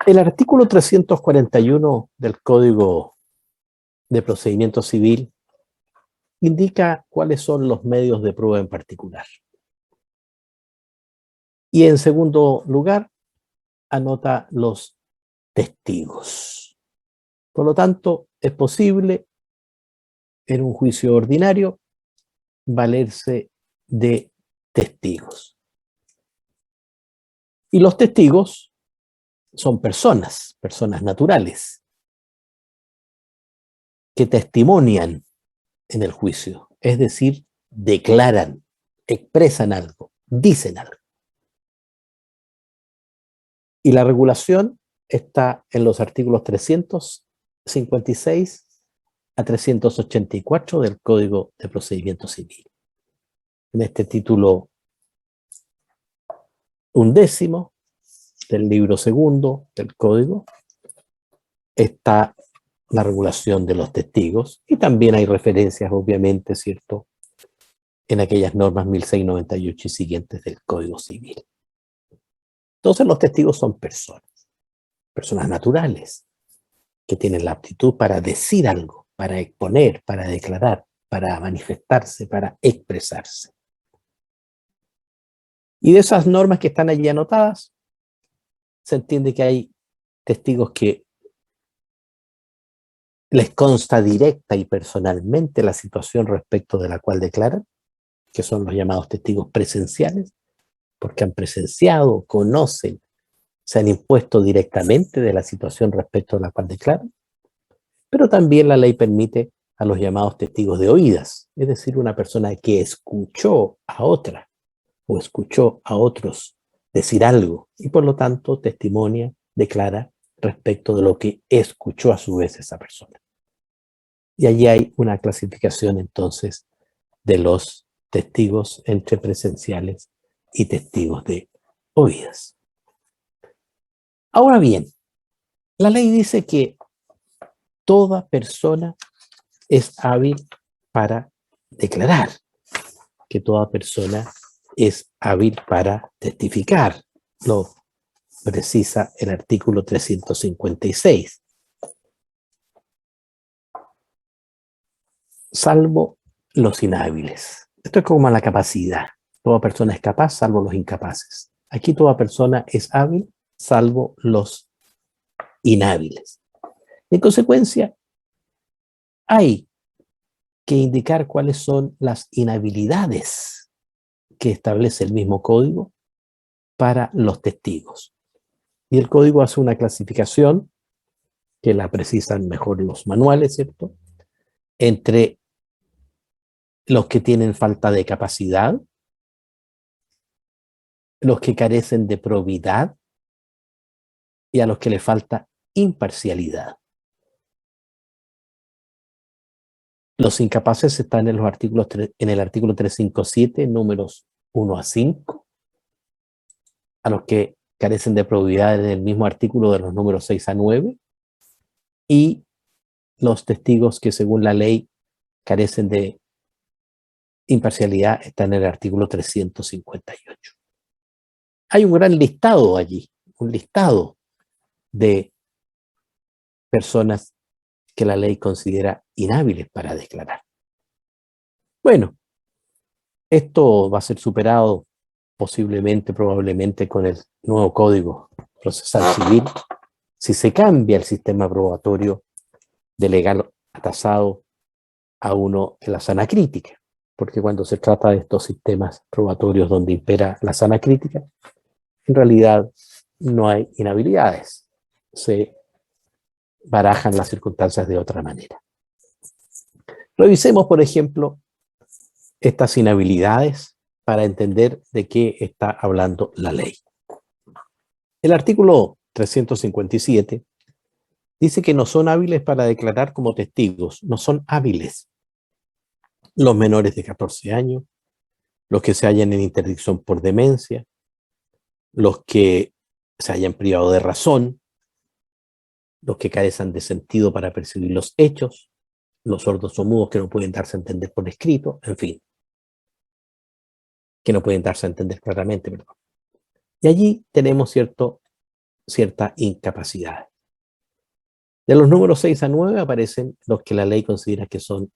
El artículo 341 del Código de Procedimiento Civil indica cuáles son los medios de prueba en particular. Y en segundo lugar, anota los testigos. Por lo tanto, es posible en un juicio ordinario valerse de testigos. Y los testigos son personas naturales, que testimonian en el juicio, es decir, declaran, expresan algo, dicen algo. Y la regulación está en los artículos 356 a 384 del Código de Procedimiento Civil. En este título 11 del libro segundo del Código está la regulación de los testigos, y también hay referencias, obviamente, ¿cierto?, en aquellas normas 1698 y siguientes del Código Civil. Entonces, los testigos son personas naturales, que tienen la aptitud para decir algo, para exponer, para declarar, para manifestarse, para expresarse. Y de esas normas que están allí anotadas, se entiende que hay testigos que les consta directa y personalmente la situación respecto de la cual declaran, que son los llamados testigos presenciales, porque han presenciado, conocen, se han impuesto directamente de la situación respecto a la cual declaran. Pero también la ley permite a los llamados testigos de oídas, es decir, una persona que escuchó a otra o escuchó a otros decir algo y por lo tanto testimonia, declara respecto de lo que escuchó a su vez esa persona. Y allí hay una clasificación entonces de los testigos entre presenciales y testigos de oídas. Ahora bien, la ley dice que toda persona es hábil para declarar, que toda persona es hábil para testificar. Lo precisa el artículo 356. Salvo los inhábiles. Esto es como la capacidad. Toda persona es capaz, salvo los incapaces. Aquí toda persona es hábil, salvo los inhábiles. En consecuencia, hay que indicar cuáles son las inhabilidades que establece el mismo código para los testigos. Y el código hace una clasificación que la precisan mejor los manuales, ¿cierto?, entre los que tienen falta de capacidad, los que carecen de probidad y a los que les falta imparcialidad. Los incapaces están en el artículo 357, números 1 a 5, a los que carecen de probidad en el mismo artículo de los números 6 a 9, y los testigos que según la ley carecen de imparcialidad están en el artículo 358. Hay un gran listado allí, un listado de personas que la ley considera inhábiles para declarar. Bueno, esto va a ser superado posiblemente, probablemente con el nuevo Código Procesal Civil, si se cambia el sistema probatorio de legal atasado a uno en la sana crítica, porque cuando se trata de estos sistemas probatorios donde impera la sana crítica, en realidad no hay inhabilidades, se barajan las circunstancias de otra manera. Revisemos, por ejemplo, estas inhabilidades para entender de qué está hablando la ley. El artículo 357 dice que no son hábiles para declarar como testigos, no son hábiles los menores de 14 años, los que se hallan en interdicción por demencia, los que se hayan privado de razón, los que carecen de sentido para percibir los hechos, los sordos o mudos que no pueden darse a entender por escrito, en fin, que no pueden darse a entender claramente, perdón. Y allí tenemos, ¿cierto?, cierta incapacidad. De los números 6 a 9 aparecen los que la ley considera que son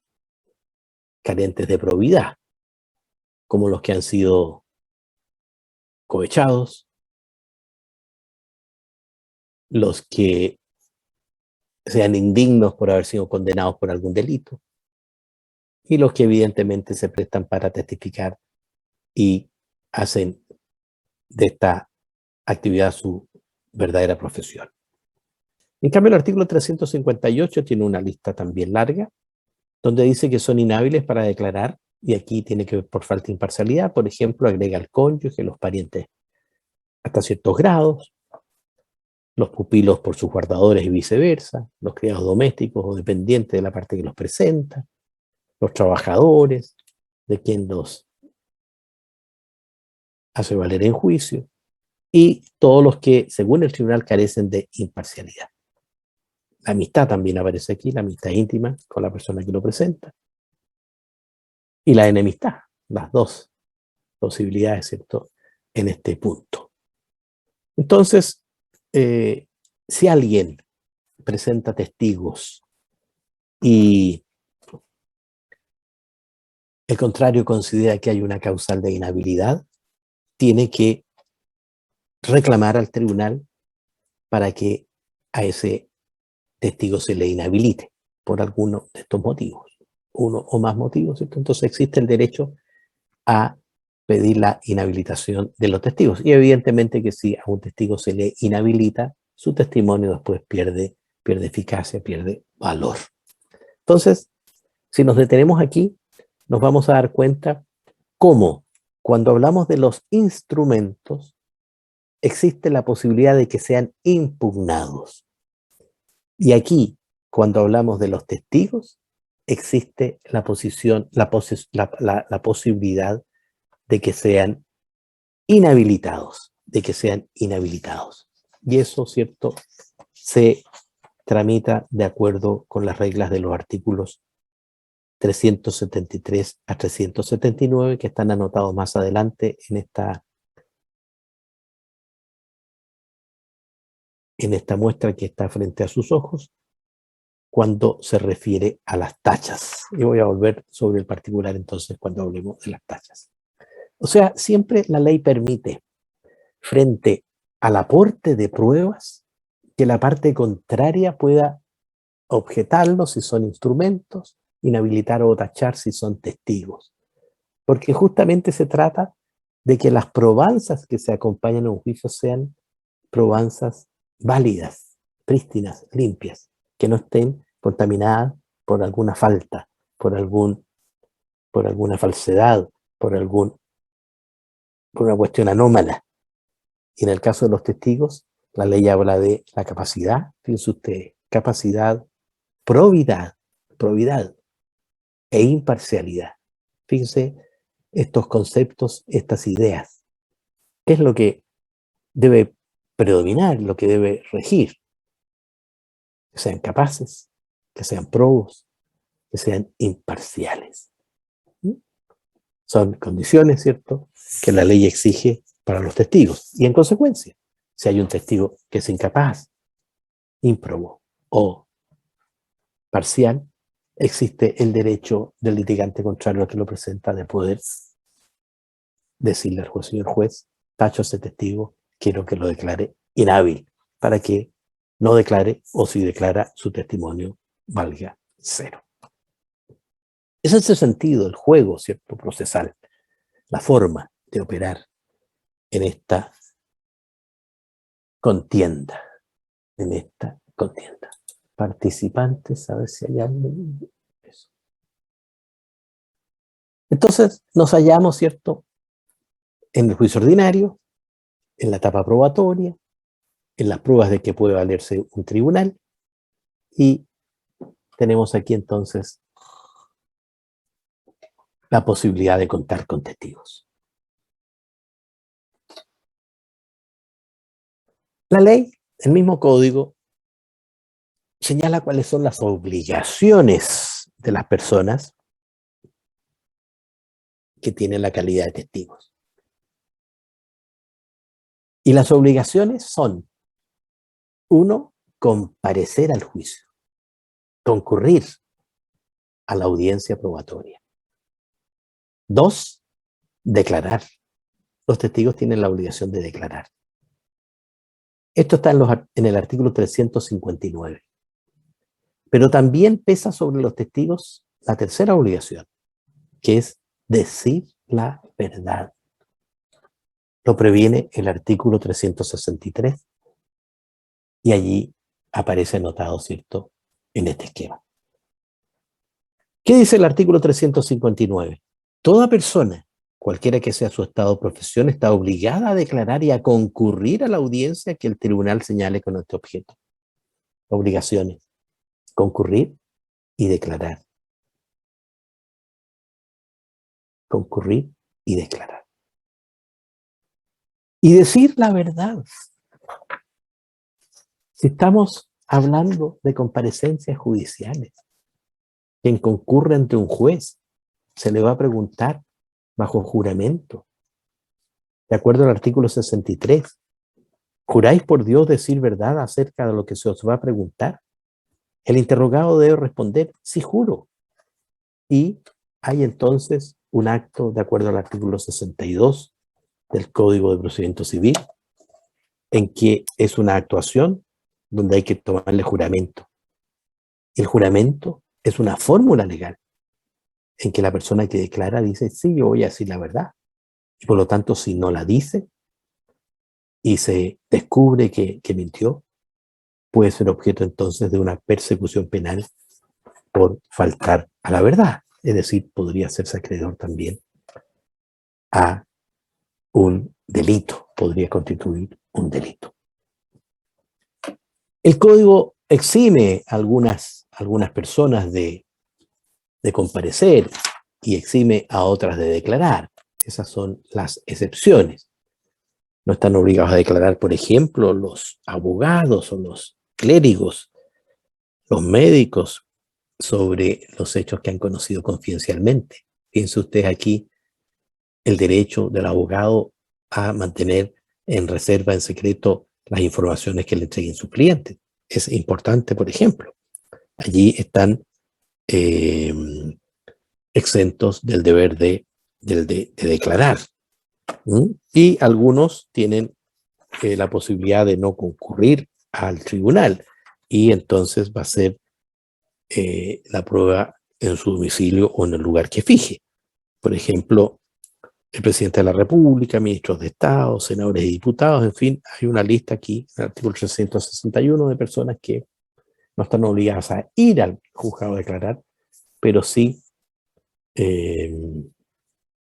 carentes de probidad, como los que han sido cohechados, los que sean indignos por haber sido condenados por algún delito, y los que evidentemente se prestan para testificar y hacen de esta actividad su verdadera profesión. En cambio, el artículo 358 tiene una lista también larga, donde dice que son inhábiles para declarar, y aquí tiene que ver por falta de imparcialidad. Por ejemplo, agrega el cónyuge, los parientes hasta ciertos grados, los pupilos por sus guardadores y viceversa, los criados domésticos o dependientes de la parte que los presenta, los trabajadores, de quien los hace valer en juicio, y todos los que, según el tribunal, carecen de imparcialidad. La amistad también aparece aquí, la amistad íntima con la persona que lo presenta, y la enemistad, las dos posibilidades, ¿cierto?, en este punto. Entonces, si alguien presenta testigos y el contrario considera que hay una causal de inhabilidad, tiene que reclamar al tribunal para que a ese testigo se le inhabilite por alguno de estos motivos, uno o más motivos, ¿cierto? Entonces existe el derecho a pedir la inhabilitación de los testigos. Y evidentemente que si a un testigo se le inhabilita, su testimonio después pierde eficacia, pierde valor. Entonces, si nos detenemos aquí, nos vamos a dar cuenta cómo, cuando hablamos de los instrumentos, existe la posibilidad de que sean impugnados. Y aquí, cuando hablamos de los testigos, existe la posibilidad de que sean inhabilitados, Y eso, ¿cierto?, se tramita de acuerdo con las reglas de los artículos 373 a 379, que están anotados más adelante en esta muestra que está frente a sus ojos, cuando se refiere a las tachas. Y voy a volver sobre el particular entonces cuando hablemos de las tachas. O sea, siempre la ley permite, frente al aporte de pruebas, que la parte contraria pueda objetarlo si son instrumentos, inhabilitar o tachar si son testigos. Porque justamente se trata de que las probanzas que se acompañan a un juicio sean probanzas válidas, prístinas, limpias, que no estén contaminadas por alguna falta, por alguna falsedad, por una cuestión anómala. Y en el caso de los testigos, la ley habla de la capacidad, fíjense ustedes, capacidad, probidad e imparcialidad. Fíjense estos conceptos, estas ideas. ¿Qué es lo que debe predominar, lo que debe regir? Que sean capaces, que sean probos, que sean imparciales. Son condiciones, ¿cierto?, que la ley exige para los testigos. Y en consecuencia, si hay un testigo que es incapaz, ímprobo o parcial, existe el derecho del litigante contrario al que lo presenta de poder decirle al juez: señor juez, tacho a ese testigo, quiero que lo declare inhábil, para que no declare, o si declara, su testimonio valga cero. Es ese sentido el juego, ¿cierto?, procesal, la forma de operar en esta contienda, Participantes, a ver si hay alguien. Eso. Entonces, nos hallamos, ¿cierto?, en el juicio ordinario, en la etapa probatoria, en las pruebas de que puede valerse un tribunal, y tenemos aquí entonces la posibilidad de contar con testigos. La ley, el mismo código, señala cuáles son las obligaciones de las personas que tienen la calidad de testigos. Y las obligaciones son Uno, comparecer al juicio, concurrir a la audiencia probatoria. Dos, declarar. Los testigos tienen la obligación de declarar. Esto está en el artículo 359. Pero también pesa sobre los testigos la tercera obligación, que es decir la verdad. Lo previene el artículo 363 y allí aparece anotado, ¿cierto?, en este esquema. ¿Qué dice el artículo 359? Toda persona, cualquiera que sea su estado o profesión, está obligada a declarar y a concurrir a la audiencia que el tribunal señale con este objeto. Obligaciones: concurrir y declarar. Concurrir y declarar. Y decir la verdad. Si estamos hablando de comparecencias judiciales, quien concurre ante un juez se le va a preguntar bajo juramento. De acuerdo al artículo 63, ¿juráis por Dios decir verdad acerca de lo que se os va a preguntar? El interrogado debe responder: sí, juro. Y hay entonces un acto, de acuerdo al artículo 62 del Código de Procedimiento Civil, en que es una actuación donde hay que tomarle juramento. El juramento es una fórmula legal en que la persona que declara dice: sí, yo voy a decir la verdad. Y por lo tanto, si no la dice y se descubre que mintió, puede ser objeto entonces de una persecución penal por faltar a la verdad. Es decir, podría hacerse acreedor también a un delito, podría constituir un delito. El código exime a algunas personas de comparecer y exime a otras de declarar. Esas son las excepciones. No están obligados a declarar, por ejemplo, los abogados o los clérigos, los médicos, sobre los hechos que han conocido confidencialmente. Piense usted aquí el derecho del abogado a mantener en reserva, en secreto, las informaciones que le entreguen sus clientes. Es importante, por ejemplo. Allí están exentos del deber de declarar. Y algunos tienen la posibilidad de no concurrir al tribunal y entonces va a ser la prueba en su domicilio o en el lugar que fije. Por ejemplo, el presidente de la República, ministros de Estado, senadores y diputados, en fin, hay una lista aquí, en el artículo 361, de personas que no están obligadas a ir al juzgado a declarar, pero sí en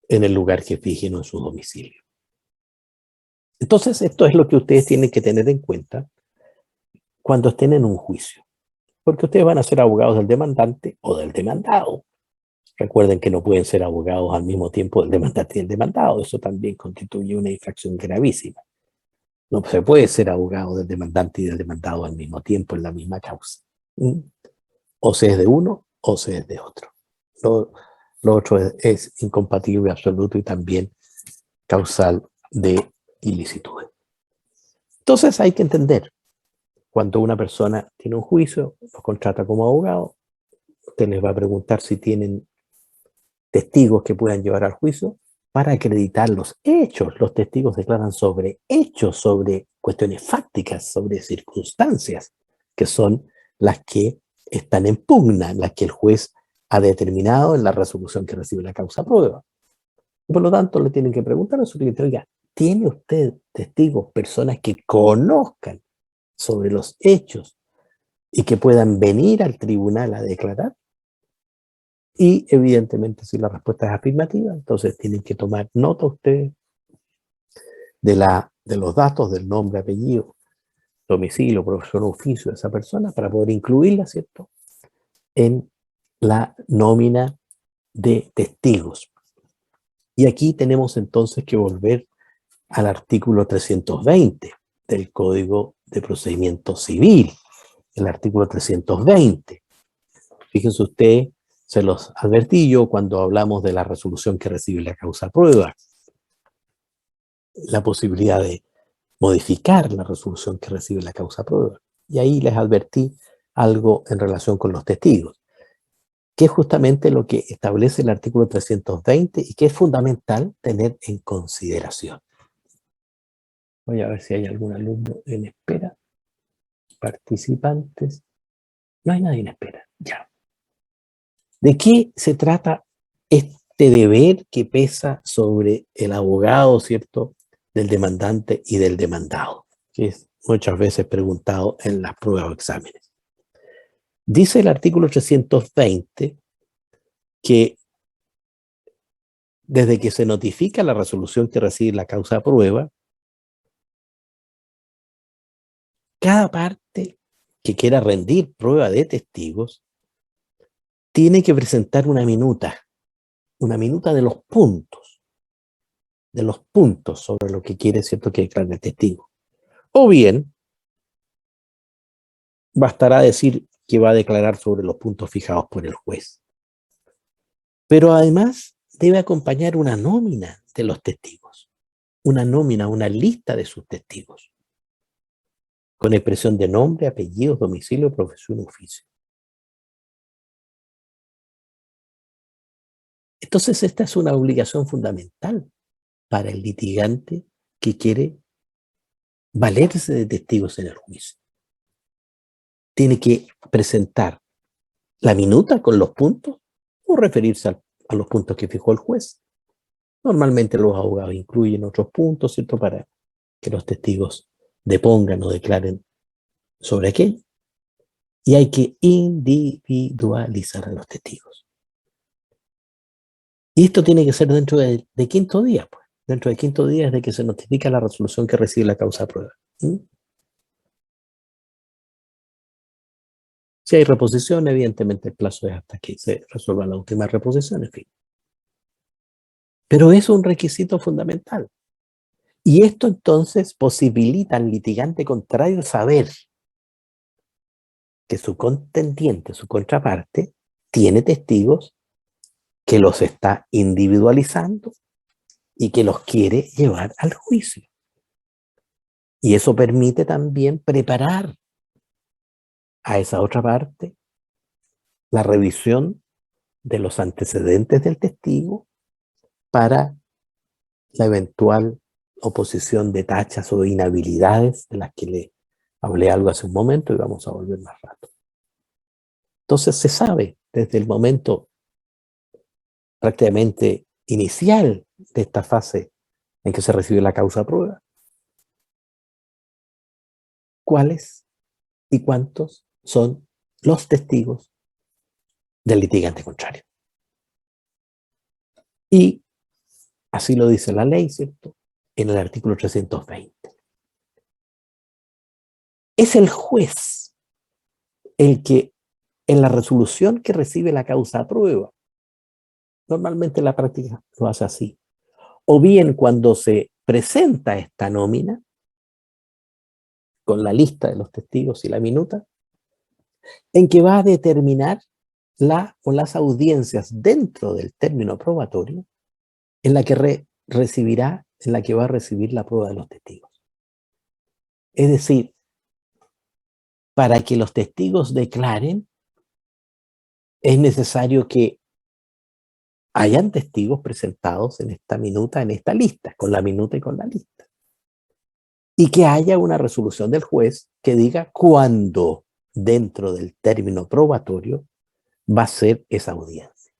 el lugar que fijen o en su domicilio. Entonces, esto es lo que ustedes tienen que tener en cuenta cuando estén en un juicio, porque ustedes van a ser abogados del demandante o del demandado. Recuerden que no pueden ser abogados al mismo tiempo del demandante y del demandado. Eso también constituye una infracción gravísima. No se puede ser abogado del demandante y del demandado al mismo tiempo en la misma causa. O se es de uno o se es de otro. Lo otro es incompatible absoluto y también causal de ilicitud. Entonces hay que entender, cuando una persona tiene un juicio, los contrata como abogado, usted les va a preguntar si tienen testigos que puedan llevar al juicio para acreditar los hechos. Los testigos declaran sobre hechos, sobre cuestiones fácticas, sobre circunstancias, que son las que están en pugna, las que el juez ha determinado en la resolución que recibe la causa prueba. Y por lo tanto, le tienen que preguntar a su cliente: oiga, ¿tiene usted testigos, personas que conozcan sobre los hechos y que puedan venir al tribunal a declarar? Y evidentemente, si la respuesta es afirmativa, entonces tienen que tomar nota ustedes de los datos, del nombre, apellido, domicilio, profesión o oficio de esa persona para poder incluirla, ¿cierto?, en la nómina de testigos. Y aquí tenemos entonces que volver al artículo 320 del Código de Procedimiento Civil. El artículo 320. Fíjense ustedes, se los advertí yo cuando hablamos de la resolución que recibe la causa prueba. La posibilidad de modificar la resolución que recibe la causa prueba. Y ahí les advertí algo en relación con los testigos, que es justamente lo que establece el artículo 320 y que es fundamental tener en consideración. Voy a ver si hay algún alumno en espera. Participantes. No hay nadie en espera. Ya. ¿De qué se trata este deber que pesa sobre el abogado, ¿cierto?, del demandante y del demandado, que es muchas veces preguntado en las pruebas o exámenes? Dice el artículo 320 que desde que se notifica la resolución que recibe la causa de prueba, cada parte que quiera rendir prueba de testigos tiene que presentar una minuta de los puntos sobre lo que quiere, ¿cierto?, que declare el testigo. O bien, bastará decir que va a declarar sobre los puntos fijados por el juez. Pero además debe acompañar una nómina de los testigos, una nómina, una lista de sus testigos, con expresión de nombre, apellidos, domicilio, profesión, oficio. Entonces, esta es una obligación fundamental para el litigante que quiere valerse de testigos en el juicio. Tiene que presentar la minuta con los puntos o referirse a los puntos que fijó el juez. Normalmente los abogados incluyen otros puntos, ¿cierto?, para que los testigos depongan o declaren sobre aquello. Y hay que individualizar a los testigos. Y esto tiene que ser dentro de quinto día, pues. Dentro de quinto día desde que se notifica la resolución que recibe la causa de prueba. ¿Mm? Si hay reposición, evidentemente el plazo es hasta que se resuelva la última reposición, en fin. Pero es un requisito fundamental. Y esto entonces posibilita al litigante contrario saber que su contendiente, su contraparte, tiene testigos que los está individualizando y que los quiere llevar al juicio. Y eso permite también preparar a esa otra parte la revisión de los antecedentes del testigo para la eventual oposición de tachas o inhabilidades de las que le hablé algo hace un momento y vamos a volver más rato. Entonces se sabe desde el momento prácticamente inicial de esta fase en que se recibe la causa a prueba cuáles y cuántos son los testigos del litigante contrario. Y así lo dice la ley, ¿cierto?, en el artículo 320. Es el juez el que, en la resolución que recibe la causa a prueba, normalmente la práctica lo hace así, o bien cuando se presenta esta nómina, con la lista de los testigos y la minuta, en que va a determinar la o las audiencias dentro del término probatorio en la que recibirá, en la que va a recibir la prueba de los testigos. Es decir, para que los testigos declaren, es necesario que hayan testigos presentados en esta minuta, en esta lista, con la minuta y con la lista. Y que haya una resolución del juez que diga cuándo, dentro del término probatorio, va a ser esa audiencia.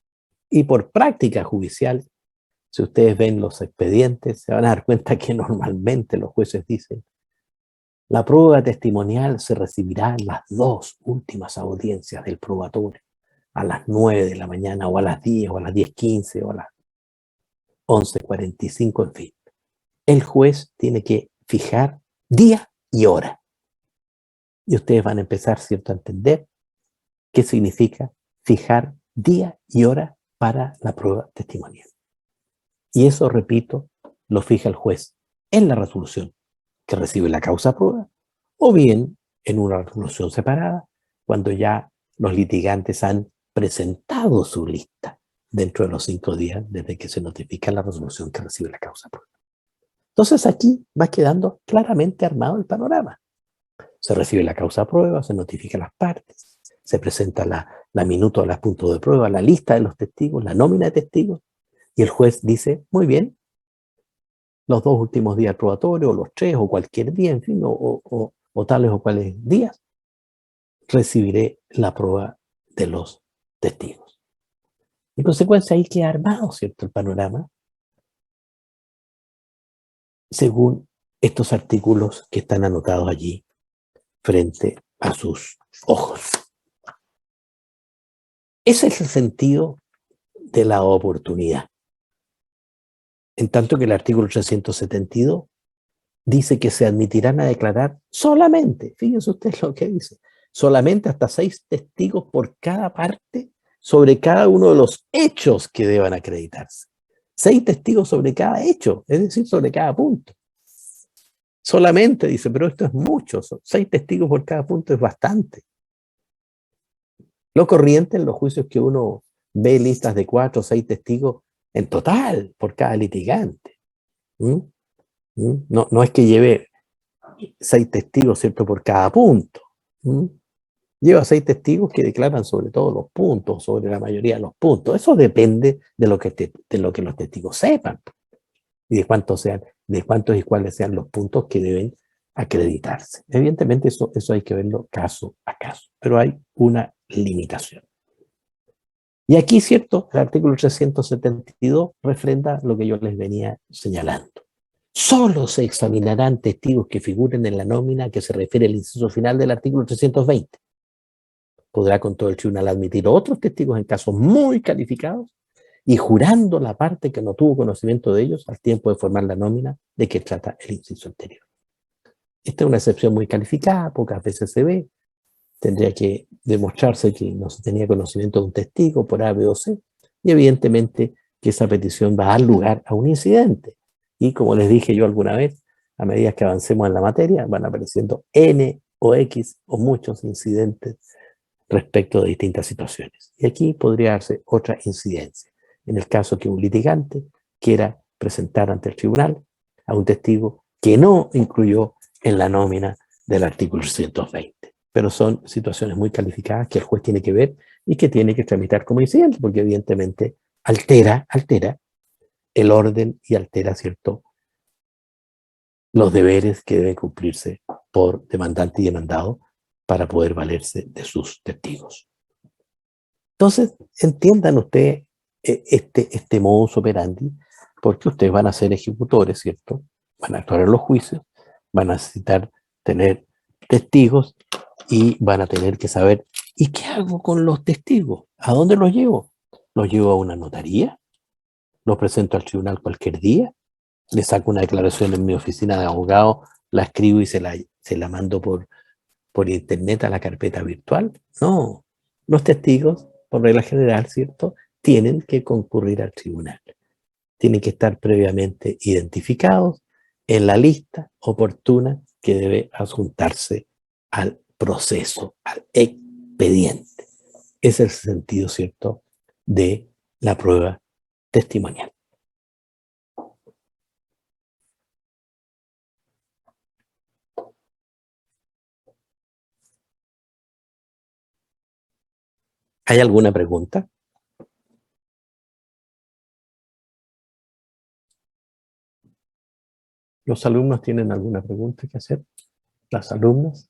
Y por práctica judicial, si ustedes ven los expedientes, se van a dar cuenta que normalmente los jueces dicen: la prueba testimonial se recibirá en las 2 últimas audiencias del probatorio, a las 9 de la mañana, o a las 10, o a las 10:15, o a las 11:45, en fin. El juez tiene que fijar día y hora. Y ustedes van a empezar, ¿cierto?, a entender qué significa fijar día y hora para la prueba testimonial. Y eso, repito, lo fija el juez en la resolución que recibe la causa a prueba, o bien en una resolución separada, cuando ya los litigantes han presentado su lista dentro de los 5 días desde que se notifica la resolución que recibe la causa a prueba. Entonces aquí va quedando claramente armado el panorama. Se recibe la causa prueba, se notifica a las partes, se presenta la minuta de los puntos de prueba, la lista de los testigos, la nómina de testigos, y el juez dice, muy bien, los 2 últimos días probatorios, o los 3, o cualquier día, en fin, o tales o cuales días, recibiré la prueba de los testigos. En consecuencia, ahí queda armado, ¿cierto?, el panorama, según estos artículos que están anotados allí frente a sus ojos. Ese es el sentido de la oportunidad. En tanto que el artículo 372 dice que se admitirán a declarar solamente, fíjense ustedes lo que dice, solamente hasta 6 testigos por cada parte sobre cada uno de los hechos que deban acreditarse. 6 testigos sobre cada hecho, es decir, sobre cada punto. Solamente, dice, pero esto es mucho, 6 testigos por cada punto es bastante. Lo corriente en los juicios que uno ve listas de 4 o 6 testigos en total por cada litigante. ¿Mm? No, no es que lleve 6 testigos, ¿cierto?, por cada punto. Lleva 6 testigos que declaran sobre todos los puntos, sobre la mayoría de los puntos. Eso depende de lo que los testigos sepan y de cuántos y cuáles sean los puntos que deben acreditarse. Evidentemente eso hay que verlo caso a caso, pero hay una limitación. Y aquí, ¿cierto?, el artículo 372 refrenda lo que yo les venía señalando. Solo se examinarán testigos que figuren en la nómina que se refiere al inciso final del artículo 320. Podrá con todo el tribunal admitir otros testigos en casos muy calificados y jurando la parte que no tuvo conocimiento de ellos al tiempo de formar la nómina de que trata el inciso anterior. Esta es una excepción muy calificada, pocas veces se ve. Tendría que demostrarse que no se tenía conocimiento de un testigo por A, B o C, y evidentemente que esa petición va a dar lugar a un incidente. Y como les dije yo alguna vez, a medida que avancemos en la materia, van apareciendo N o X o muchos incidentes respecto de distintas situaciones. Y aquí podría darse otra incidencia, en el caso que un litigante quiera presentar ante el tribunal a un testigo que no incluyó en la nómina del artículo 320. Pero son situaciones muy calificadas que el juez tiene que ver y que tiene que tramitar como incidente, porque evidentemente altera el orden y altera, ¿cierto?, los deberes que deben cumplirse por demandante y demandado para poder valerse de sus testigos. Entonces, entiendan ustedes este modus operandi, porque ustedes van a ser ejecutores, ¿cierto? Van a actuar en los juicios, van a necesitar tener testigos y van a tener que saber, ¿y qué hago con los testigos? ¿A dónde los llevo? ¿Los llevo a una notaría? ¿Los presento al tribunal cualquier día? ¿Le saco una declaración en mi oficina de abogado, la escribo y se la mando por internet a la carpeta virtual? No, los testigos, por regla general, ¿cierto?, tienen que concurrir al tribunal. Tienen que estar previamente identificados en la lista oportuna que debe adjuntarse al proceso, al expediente. Ese es el sentido, ¿cierto?, de la prueba testimonial. ¿Hay alguna pregunta? ¿Los alumnos tienen alguna pregunta que hacer? ¿Las alumnas?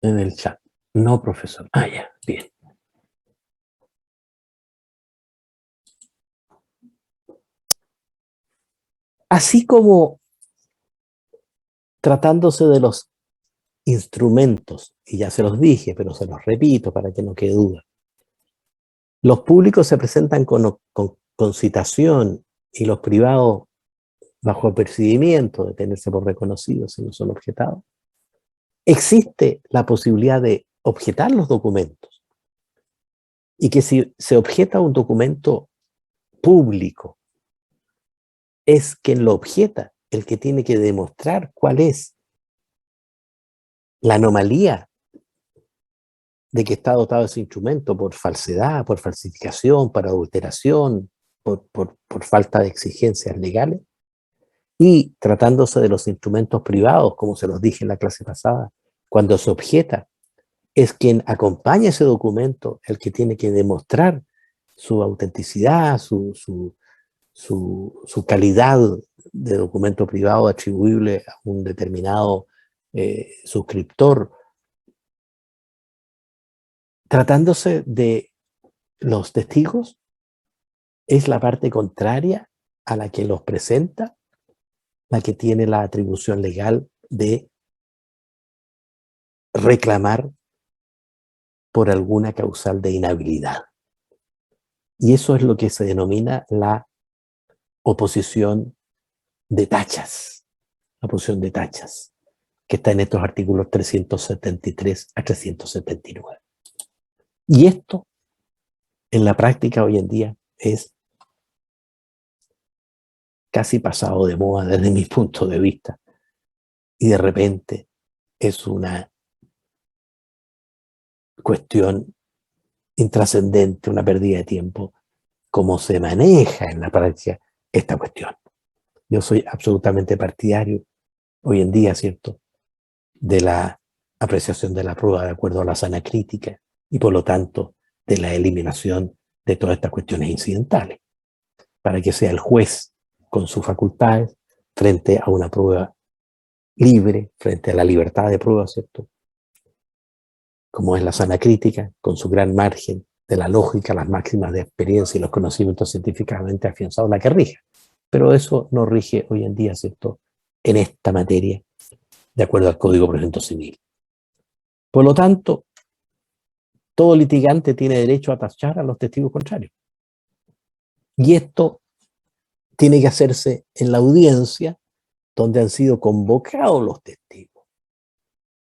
En el chat. No, profesor. Ah, ya, bien. Así como tratándose de los instrumentos, y ya se los dije, pero se los repito para que no quede duda, los públicos se presentan con citación y los privados bajo apercibimiento de tenerse por reconocidos si no son objetados. Existe la posibilidad de objetar los documentos y que si se objeta un documento público, es quien lo objeta el que tiene que demostrar cuál es la anomalía de que está dotado ese instrumento por falsedad, por falsificación, por adulteración, por falta de exigencias legales, y tratándose de los instrumentos privados, como se los dije en la clase pasada, cuando se objeta, es quien acompaña ese documento el que tiene que demostrar su autenticidad, su calidad de documento privado atribuible a un determinado suscriptor. Tratándose de los testigos, es la parte contraria a la que los presenta la que tiene la atribución legal de reclamar por alguna causal de inhabilidad. Y eso es lo que se denomina la oposición de tachas, la oposición de tachas, que está en estos artículos 373 a 379. Y esto, en la práctica hoy en día, es casi pasado de moda desde mi punto de vista. Y de repente es una cuestión intrascendente, una pérdida de tiempo, cómo se maneja en la práctica esta cuestión. Yo soy absolutamente partidario hoy en día, ¿cierto?, de la apreciación de la prueba de acuerdo a la sana crítica y por lo tanto de la eliminación de todas estas cuestiones incidentales, para que sea el juez con sus facultades frente a una prueba libre, frente a la libertad de prueba, ¿cierto?, como es la sana crítica, con su gran margen de la lógica, las máximas de experiencia y los conocimientos científicamente afianzados, la que rija. Pero eso no rige hoy en día, ¿cierto?, en esta materia, de acuerdo al Código de Procedimiento Civil. Por lo tanto, todo litigante tiene derecho a tachar a los testigos contrarios. Y esto tiene que hacerse en la audiencia donde han sido convocados los testigos.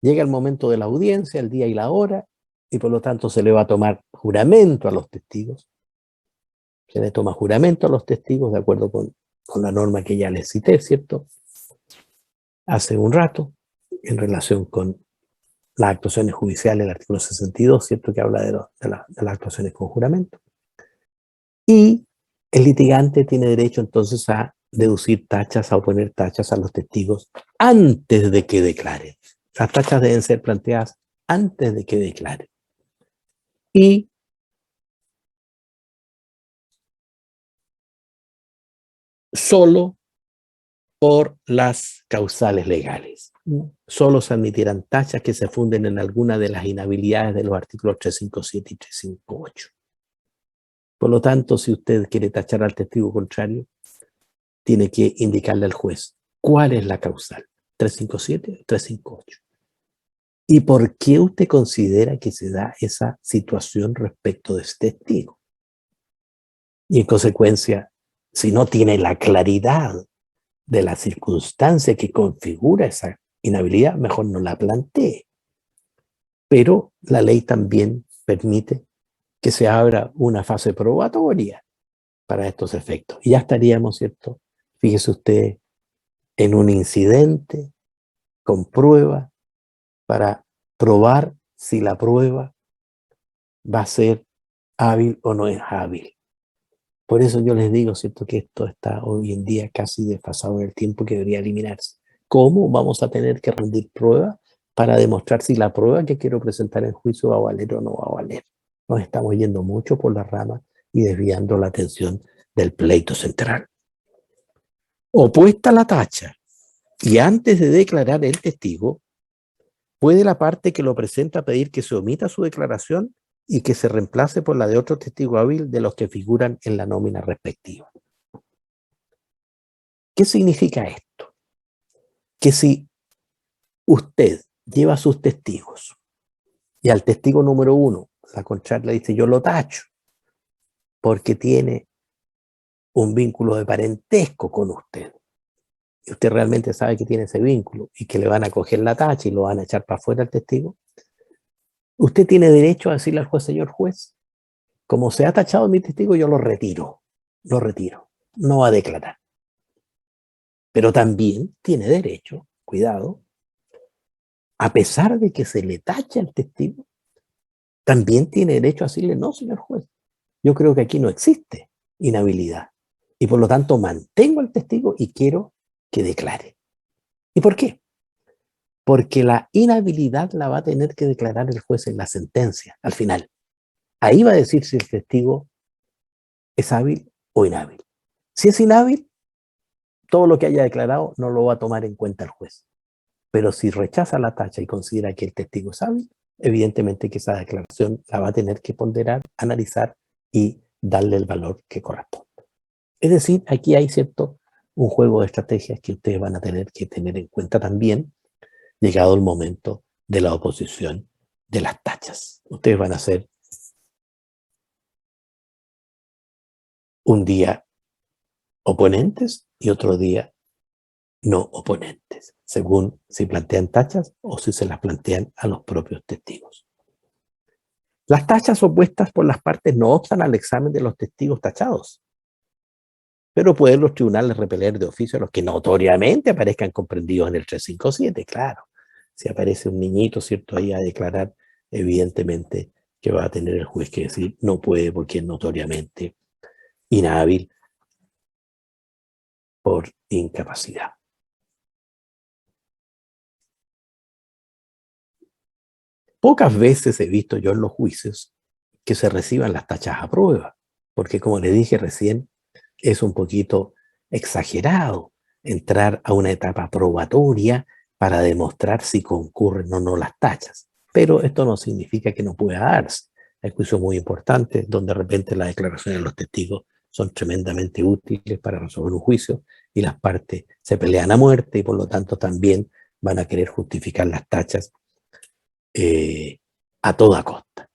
Llega el momento de la audiencia, el día y la hora, y por lo tanto se le va a tomar juramento a los testigos. Se le toma juramento a los testigos de acuerdo con la norma que ya les cité, ¿cierto?, hace un rato, en relación con las actuaciones judiciales, el artículo 62, ¿cierto?, que habla de las actuaciones con juramento. Y el litigante tiene derecho entonces a deducir tachas, a oponer tachas a los testigos antes de que declaren. Las tachas deben ser planteadas antes de que declaren. Y solo por las causales legales. Solo se admitirán tachas que se funden en alguna de las inhabilidades de los artículos 357 y 358. Por lo tanto, si usted quiere tachar al testigo contrario, tiene que indicarle al juez cuál es la causal, 357 o 358. ¿Y por qué usted considera que se da esa situación respecto de este testigo? Y en consecuencia, si no tiene la claridad de la circunstancia que configura esa inhabilidad, mejor no la plantee. Pero la ley también permite que se abra una fase probatoria para estos efectos. Y ya estaríamos, ¿cierto?, fíjese usted, en un incidente con prueba para probar si la prueba va a ser hábil o no es hábil. Por eso yo les digo, ¿cierto?, que esto está hoy en día casi desfasado en el tiempo, que debería eliminarse. ¿Cómo vamos a tener que rendir pruebas para demostrar si la prueba que quiero presentar en juicio va a valer o no va a valer? Nos estamos yendo mucho por la rama y desviando la atención del pleito central. Opuesta la tacha, y antes de declarar el testigo, puede la parte que lo presenta pedir que se omita su declaración y que se reemplace por la de otro testigo hábil de los que figuran en la nómina respectiva. ¿Qué significa esto? Que si usted lleva a sus testigos y al testigo número 1, la contraria, le dice yo lo tacho porque tiene un vínculo de parentesco con usted, y usted realmente sabe que tiene ese vínculo y que le van a coger la tacha y lo van a echar para afuera al testigo, usted tiene derecho a decirle al juez, señor juez, como se ha tachado mi testigo, yo lo retiro, no va a declarar. Pero también tiene derecho, cuidado, a pesar de que se le tache al testigo, también tiene derecho a decirle, no, señor juez, yo creo que aquí no existe inhabilidad. Y por lo tanto mantengo al testigo y quiero que declare. ¿Y por qué? Porque la inhabilidad la va a tener que declarar el juez en la sentencia, al final. Ahí va a decir si el testigo es hábil o inhábil. Si es inhábil, todo lo que haya declarado no lo va a tomar en cuenta el juez. Pero si rechaza la tacha y considera que el testigo es hábil, evidentemente que esa declaración la va a tener que ponderar, analizar y darle el valor que corresponde. Es decir, aquí hay un juego de estrategias que ustedes van a tener que tener en cuenta también, llegado el momento de la oposición de las tachas. Ustedes van a ser un día oponentes y otro día no oponentes, según si plantean tachas o si se las plantean a los propios testigos. Las tachas opuestas por las partes no obstan al examen de los testigos tachados, pero pueden los tribunales repeler de oficio a los que notoriamente aparezcan comprendidos en el 357, claro. Si aparece un niñito, ¿cierto?, ahí a declarar, evidentemente que va a tener el juez que decir no puede porque es notoriamente inhábil por incapacidad. Pocas veces he visto yo en los juicios que se reciban las tachas a prueba, porque como le dije recién, es un poquito exagerado entrar a una etapa probatoria para demostrar si concurren o no las tachas. Pero esto no significa que no pueda darse. Hay juicios muy importantes donde de repente las declaraciones de los testigos son tremendamente útiles para resolver un juicio y las partes se pelean a muerte y por lo tanto también van a querer justificar las tachas a toda costa.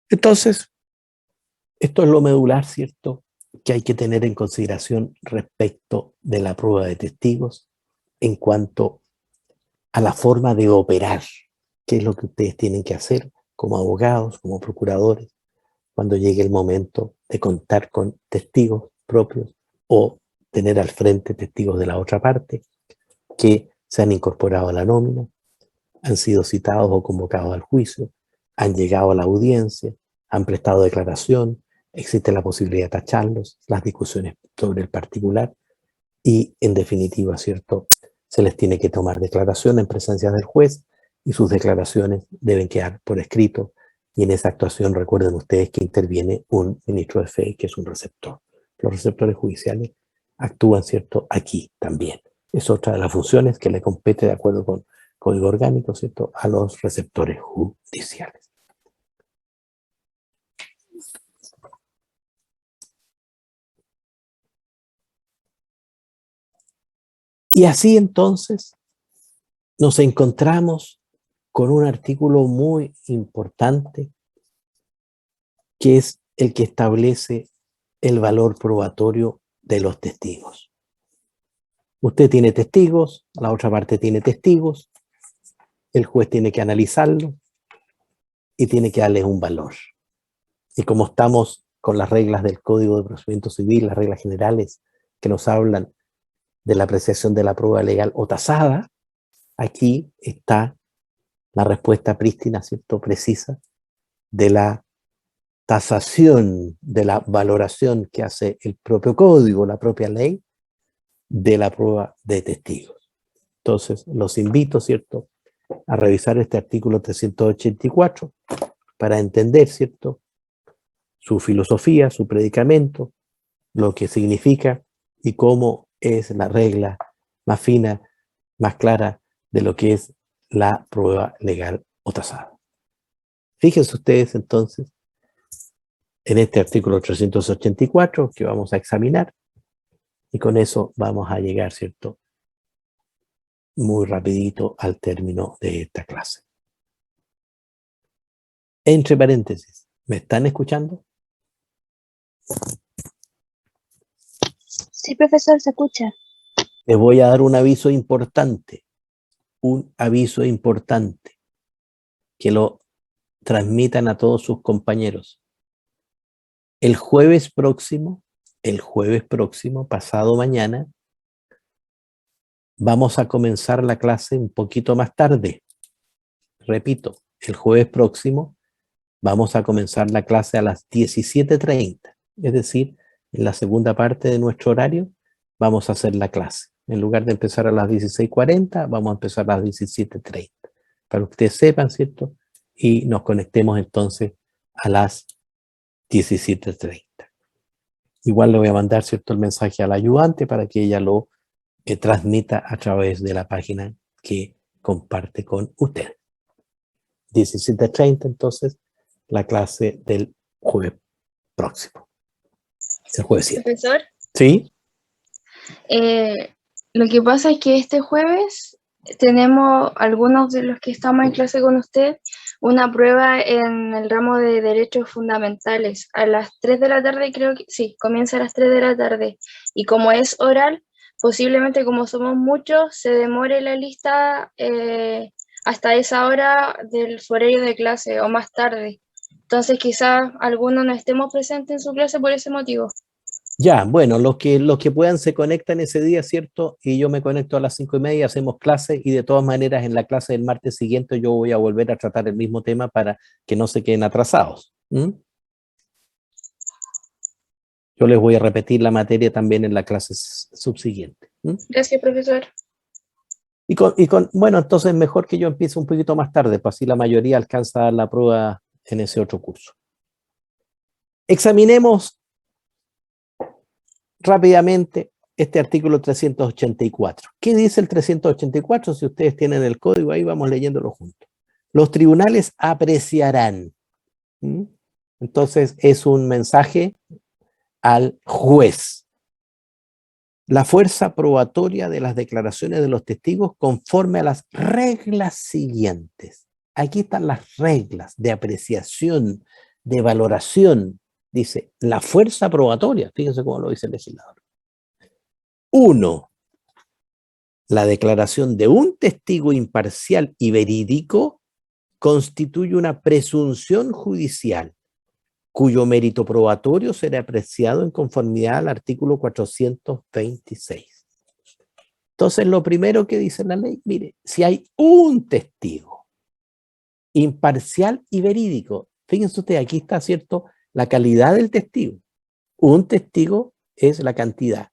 Entonces, esto es lo medular, ¿cierto?, que hay que tener en consideración respecto de la prueba de testigos en cuanto a la forma de operar, qué es lo que ustedes tienen que hacer como abogados, como procuradores, cuando llegue el momento de contar con testigos propios o tener al frente testigos de la otra parte que se han incorporado a la nómina, han sido citados o convocados al juicio, han llegado a la audiencia, han prestado declaración, existe la posibilidad de tacharlos, las discusiones sobre el particular y, en definitiva, ¿cierto?, se les tiene que tomar declaración en presencia del juez y sus declaraciones deben quedar por escrito. Y en esa actuación recuerden ustedes que interviene un ministro de fe, que es un receptor. Los receptores judiciales actúan, ¿cierto?, aquí también. Es otra de las funciones que le compete de acuerdo con Código Orgánico, ¿cierto?, a los receptores judiciales. Y así entonces nos encontramos con un artículo muy importante que es el que establece el valor probatorio de los testigos. Usted tiene testigos, la otra parte tiene testigos, el juez tiene que analizarlo y tiene que darles un valor. Y como estamos con las reglas del Código de Procedimiento Civil, las reglas generales que nos hablan de la apreciación de la prueba legal o tasada, aquí está la respuesta prístina, ¿cierto?, precisa, de la tasación, de la valoración que hace el propio código, la propia ley, de la prueba de testigos. Entonces, los invito, ¿cierto?, a revisar este artículo 384 para entender, ¿cierto?, su filosofía, su predicamento, lo que significa y cómo es la regla más fina, más clara de lo que es la prueba legal o tasada. Fíjense ustedes entonces en este artículo 384 que vamos a examinar y con eso vamos a llegar, ¿cierto?, muy rapidito al término de esta clase. Entre paréntesis, ¿me están escuchando? Sí, profesor, se escucha. Les voy a dar un aviso importante. un aviso importante, que lo transmitan a todos sus compañeros. El jueves próximo, pasado mañana, vamos a comenzar la clase un poquito más tarde. Repito, el jueves próximo vamos a comenzar la clase a las 17:30, es decir, en la segunda parte de nuestro horario vamos a hacer la clase. En lugar de empezar a las 16:40, vamos a empezar a las 17:30. Para que ustedes sepan, ¿cierto? Y nos conectemos entonces a las 17:30. Igual le voy a mandar, ¿cierto?, el mensaje al ayudante para que ella lo transmita a través de la página que comparte con usted. 17:30, entonces, la clase del jueves próximo. El jueves 7. Profesor, ¿Sí? lo que pasa es que este jueves tenemos, algunos de los que estamos en clase con usted, una prueba en el ramo de Derechos Fundamentales. A las 3 de la tarde, creo que sí, comienza a las 3 de la tarde. Y como es oral, posiblemente como somos muchos, se demore la lista hasta esa hora del horario de clase o más tarde. Entonces quizás algunos no estemos presentes en su clase por ese motivo. Ya, bueno, los que puedan se conectan ese día, ¿cierto? Y yo me conecto a las 5:30, hacemos clase y de todas maneras en la clase del martes siguiente yo voy a volver a tratar el mismo tema para que no se queden atrasados. Yo les voy a repetir la materia también en la clase subsiguiente. Gracias, profesor. Bueno, entonces mejor que yo empiece un poquito más tarde, para así la mayoría alcanza a dar la prueba en ese otro curso. Examinemos rápidamente este artículo 384. ¿Qué dice el 384? Si ustedes tienen el código ahí, vamos leyéndolo juntos. Los tribunales apreciarán. Entonces es un mensaje al juez. La fuerza probatoria de las declaraciones de los testigos conforme a las reglas siguientes. Aquí están las reglas de apreciación, de valoración. Dice, la fuerza probatoria, fíjense cómo lo dice el legislador. 1. La declaración de un testigo imparcial y verídico constituye una presunción judicial cuyo mérito probatorio será apreciado en conformidad al artículo 426. Entonces, lo primero que dice la ley, mire, si hay un testigo imparcial y verídico, fíjense ustedes, aquí está, ¿cierto?, la calidad del testigo. Un testigo es la cantidad.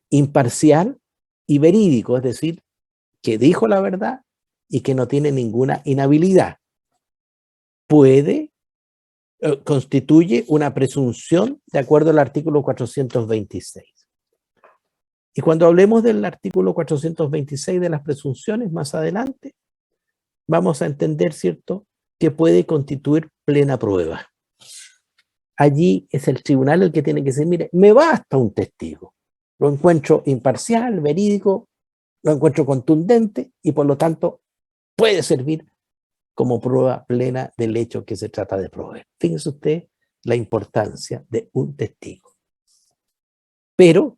Imparcial y verídico, es decir, que dijo la verdad y que no tiene ninguna inhabilidad. Constituye una presunción de acuerdo al artículo 426. Y cuando hablemos del artículo 426 de las presunciones más adelante, vamos a entender, ¿cierto?, que puede constituir plena prueba. Allí es el tribunal el que tiene que decir, mire, me basta un testigo. Lo encuentro imparcial, verídico, lo encuentro contundente y por lo tanto puede servir como prueba plena del hecho que se trata de proveer. Fíjense usted la importancia de un testigo. Pero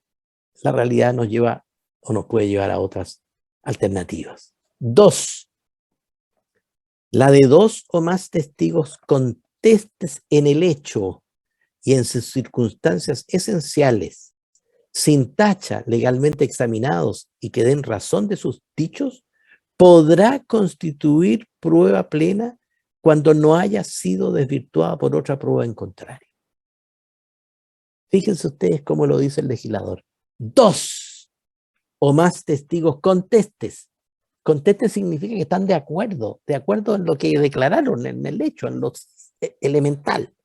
la realidad nos lleva o nos puede llevar a otras alternativas. 2. La de 2 o más testigos contestes en el hecho y en sus circunstancias esenciales, sin tacha, legalmente examinados y que den razón de sus dichos, podrá constituir prueba plena cuando no haya sido desvirtuada por otra prueba en contrario. Fíjense ustedes cómo lo dice el legislador. 2 o más testigos contestes. Contestes significa que están de acuerdo en lo que declararon, en el hecho, en lo elemental.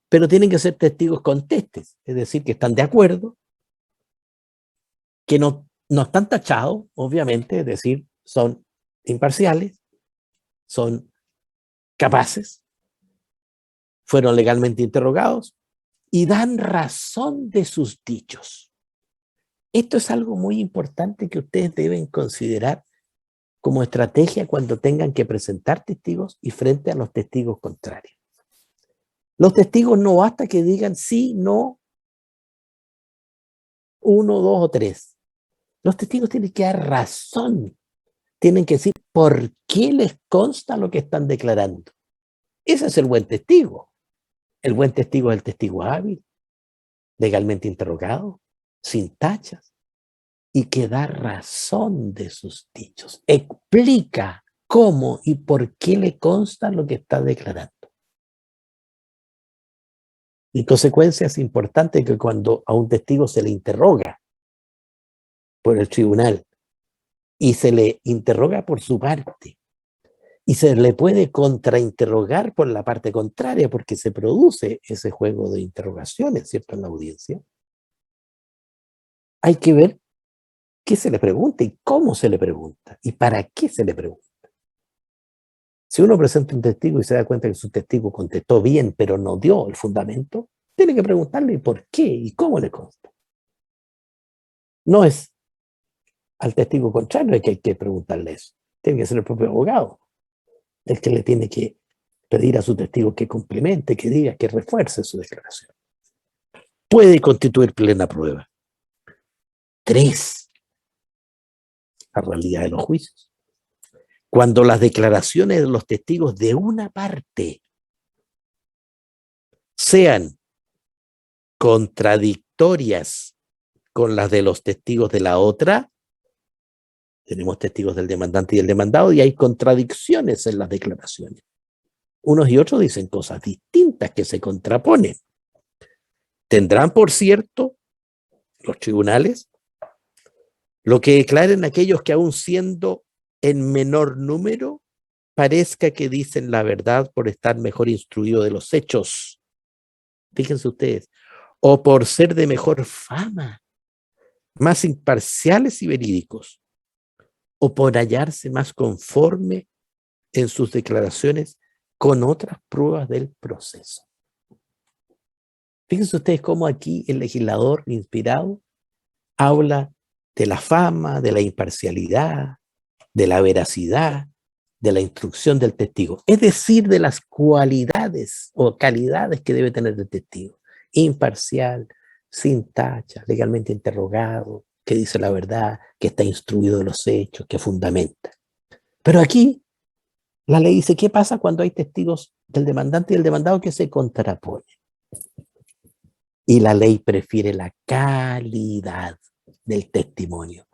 Pero tienen que ser testigos contestes, es decir, que están de acuerdo, que no están tachados, obviamente, es decir, son imparciales, son capaces, fueron legalmente interrogados y dan razón de sus dichos. Esto es algo muy importante que ustedes deben considerar como estrategia cuando tengan que presentar testigos y frente a los testigos contrarios. Los testigos no basta que digan sí, no, 1, 2 o 3. Los testigos tienen que dar razón tienen que decir por qué les consta lo que están declarando. Ese es el buen testigo. El buen testigo es el testigo hábil, legalmente interrogado, sin tachas, y que da razón de sus dichos. Explica cómo y por qué le consta lo que está declarando. En consecuencia, es importante que cuando a un testigo se le interroga por el tribunal y se le interroga por su parte y se le puede contrainterrogar por la parte contraria porque se produce ese juego de interrogaciones, ¿cierto?, en la audiencia, hay que ver qué se le pregunta y cómo se le pregunta y para qué se le pregunta. Si uno presenta un testigo y se da cuenta que su testigo contestó bien, pero no dio el fundamento, tiene que preguntarle por qué y cómo le consta. No es al testigo contrario que hay que preguntarle eso. Tiene que ser el propio abogado el que le tiene que pedir a su testigo que complemente, que diga, que refuerce su declaración. Puede constituir plena prueba. 3. La realidad de los juicios. Cuando las declaraciones de los testigos de una parte sean contradictorias con las de los testigos de la otra, tenemos testigos del demandante y el demandado y hay contradicciones en las declaraciones. Unos y otros dicen cosas distintas que se contraponen. Tendrán, por cierto, los tribunales, lo que declaren aquellos que aún siendo en menor número, parezca que dicen la verdad por estar mejor instruido de los hechos. Fíjense ustedes, o por ser de mejor fama, más imparciales y verídicos, o por hallarse más conforme en sus declaraciones con otras pruebas del proceso. Fíjense ustedes cómo aquí el legislador inspirado habla de la fama, de la imparcialidad, de la veracidad, de la instrucción del testigo, es decir, de las cualidades o calidades que debe tener el testigo. Imparcial, sin tacha, legalmente interrogado, que dice la verdad, que está instruido de los hechos, que fundamenta. Pero aquí la ley dice, ¿qué pasa cuando hay testigos del demandante y del demandado que se contraponen? Y la ley prefiere la calidad del testimonio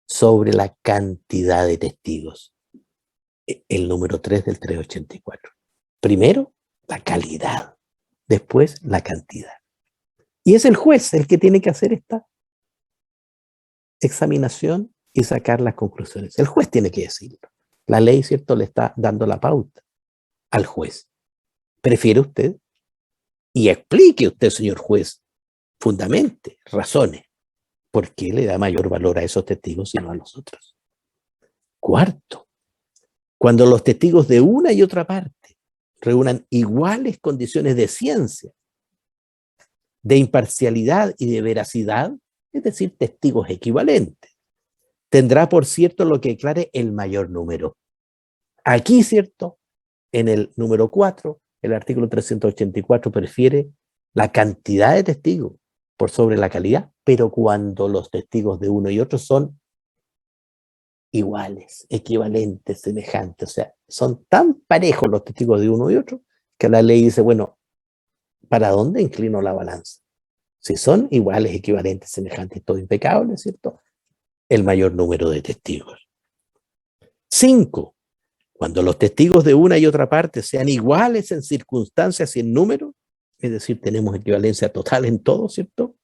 sobre la cantidad de testigos. El número 3 del 384. Primero, la calidad. Después, la cantidad. Y es el juez el que tiene que hacer esta examinación y sacar las conclusiones. El juez tiene que decirlo. La ley, ¿cierto?, le está dando la pauta al juez. ¿Prefiere usted? Y explique usted, señor juez, fundamente, razone, por qué le da mayor valor a esos testigos y no a los otros. Cuarto, cuando los testigos de una y otra parte reúnan iguales condiciones de ciencia, de imparcialidad y de veracidad, es decir, testigos equivalentes, tendrá, por cierto, lo que declare el mayor número. Aquí, ¿cierto?, en el número 4, el artículo 384 prefiere la cantidad de testigos por sobre la calidad, pero cuando los testigos de uno y otro son iguales, equivalentes, semejantes, o sea, son tan parejos los testigos de uno y otro que la ley dice, bueno, ¿para dónde inclino la balanza? Si son iguales, equivalentes, semejantes, todo impecable, ¿cierto? El mayor número de testigos. 5. Cuando los testigos de una y otra parte sean iguales en circunstancias y en número, es decir, tenemos equivalencia total en todo, ¿cierto?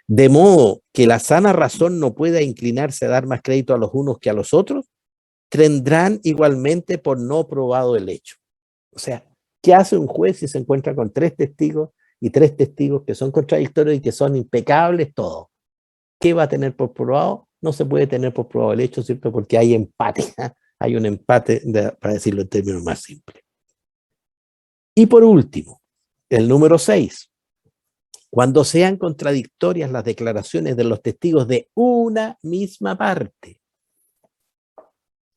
De modo que la sana razón no pueda inclinarse a dar más crédito a los unos que a los otros, tendrán igualmente por no probado el hecho. O sea, ¿qué hace un juez si se encuentra con 3 testigos y 3 testigos que son contradictorios y que son impecables todos? ¿Qué va a tener por probado? No se puede tener por probado el hecho, ¿cierto? Porque hay empate, ¿eh? Hay un empate, para decirlo en términos más simples. Y por último, el número 6. Cuando sean contradictorias las declaraciones de los testigos de una misma parte,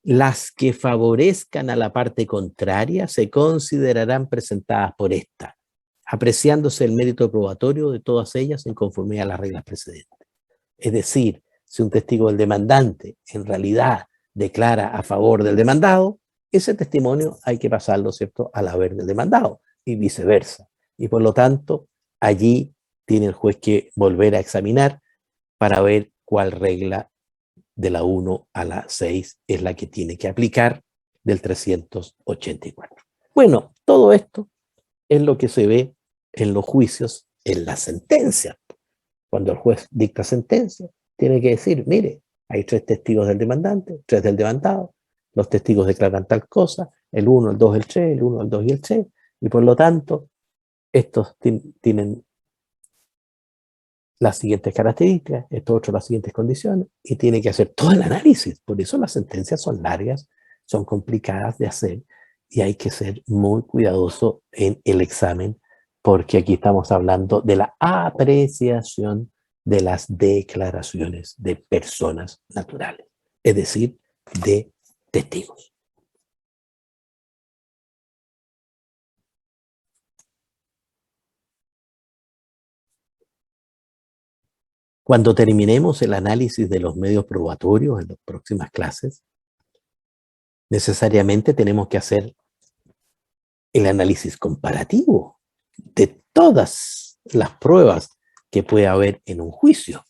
las que favorezcan a la parte contraria se considerarán presentadas por esta, apreciándose el mérito probatorio de todas ellas en conformidad a las reglas precedentes. Es decir, si un testigo del demandante en realidad declara a favor del demandado, ese testimonio hay que pasarlo, ¿cierto?, al haber del demandado y viceversa. Y por lo tanto, allí tiene el juez que volver a examinar para ver cuál regla de la 1 a la 6 es la que tiene que aplicar del 384. Bueno, todo esto es lo que se ve en los juicios, en las sentencias. Cuando el juez dicta sentencia, tiene que decir, mire, hay 3 testigos del demandante, 3 del demandado, los testigos declaran tal cosa, el 1, el 2, el 3, el 1, el 2 y el 3, y por lo tanto, estos tienen las siguientes características, estos otros las siguientes condiciones, y tiene que hacer todo el análisis. Por eso las sentencias son largas, son complicadas de hacer, y hay que ser muy cuidadoso en el examen, porque aquí estamos hablando de la apreciación de las declaraciones de personas naturales, es decir, de testigos. Cuando terminemos el análisis de los medios probatorios en las próximas clases, necesariamente tenemos que hacer el análisis comparativo de todas las pruebas que puede haber en un juicio.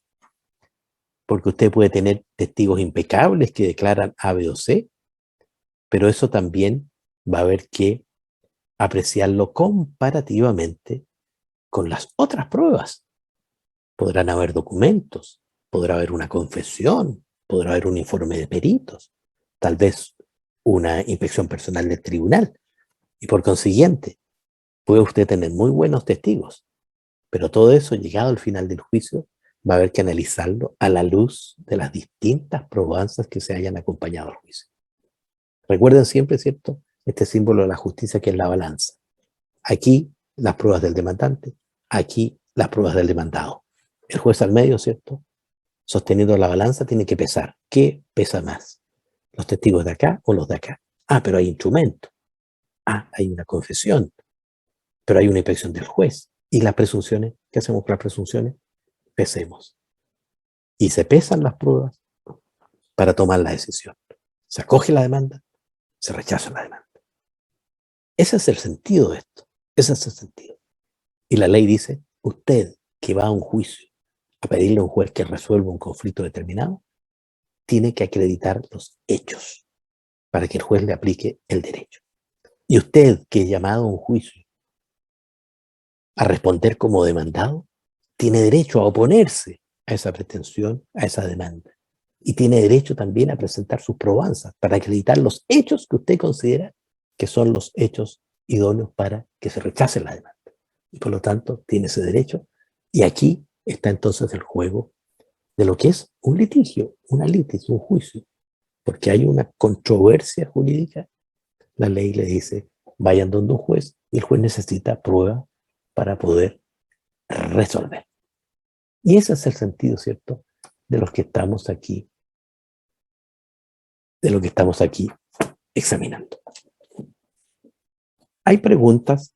Porque usted puede tener testigos impecables que declaran A, B o C, pero eso también va a haber que apreciarlo comparativamente con las otras pruebas. Podrán haber documentos, podrá haber una confesión, podrá haber un informe de peritos, tal vez una inspección personal del tribunal. Y por consiguiente, puede usted tener muy buenos testigos, pero todo eso, llegado al final del juicio, va a haber que analizarlo a la luz de las distintas probanzas que se hayan acompañado al juicio. Recuerden siempre, ¿cierto?, este símbolo de la justicia que es la balanza. Aquí las pruebas del demandante, aquí las pruebas del demandado. El juez al medio, ¿cierto?, sosteniendo la balanza, tiene que pesar. ¿Qué pesa más? ¿Los testigos de acá o los de acá? Ah, pero hay instrumento. Ah, hay una confesión. Pero hay una inspección del juez. ¿Y las presunciones? ¿Qué hacemos con las presunciones? Pesemos. Y se pesan las pruebas para tomar la decisión. Se acoge la demanda, se rechaza la demanda. Ese es el sentido de esto. Ese es el sentido. Y la ley dice, usted que va a un juicio a pedirle a un juez que resuelva un conflicto determinado, tiene que acreditar los hechos para que el juez le aplique el derecho. Y usted que es llamado a un juicio a responder como demandado, tiene derecho a oponerse a esa pretensión, a esa demanda. Y tiene derecho también a presentar sus probanzas para acreditar los hechos que usted considera que son los hechos idóneos para que se rechace la demanda. Y por lo tanto, tiene ese derecho. Y aquí está entonces el juego de lo que es un litigio, una litis, un juicio. Porque hay una controversia jurídica, la ley le dice, vayan donde un juez, y el juez necesita prueba para poder resolver. Y ese es el sentido, ¿cierto?, de los que estamos aquí, de lo que estamos aquí examinando. Hay preguntas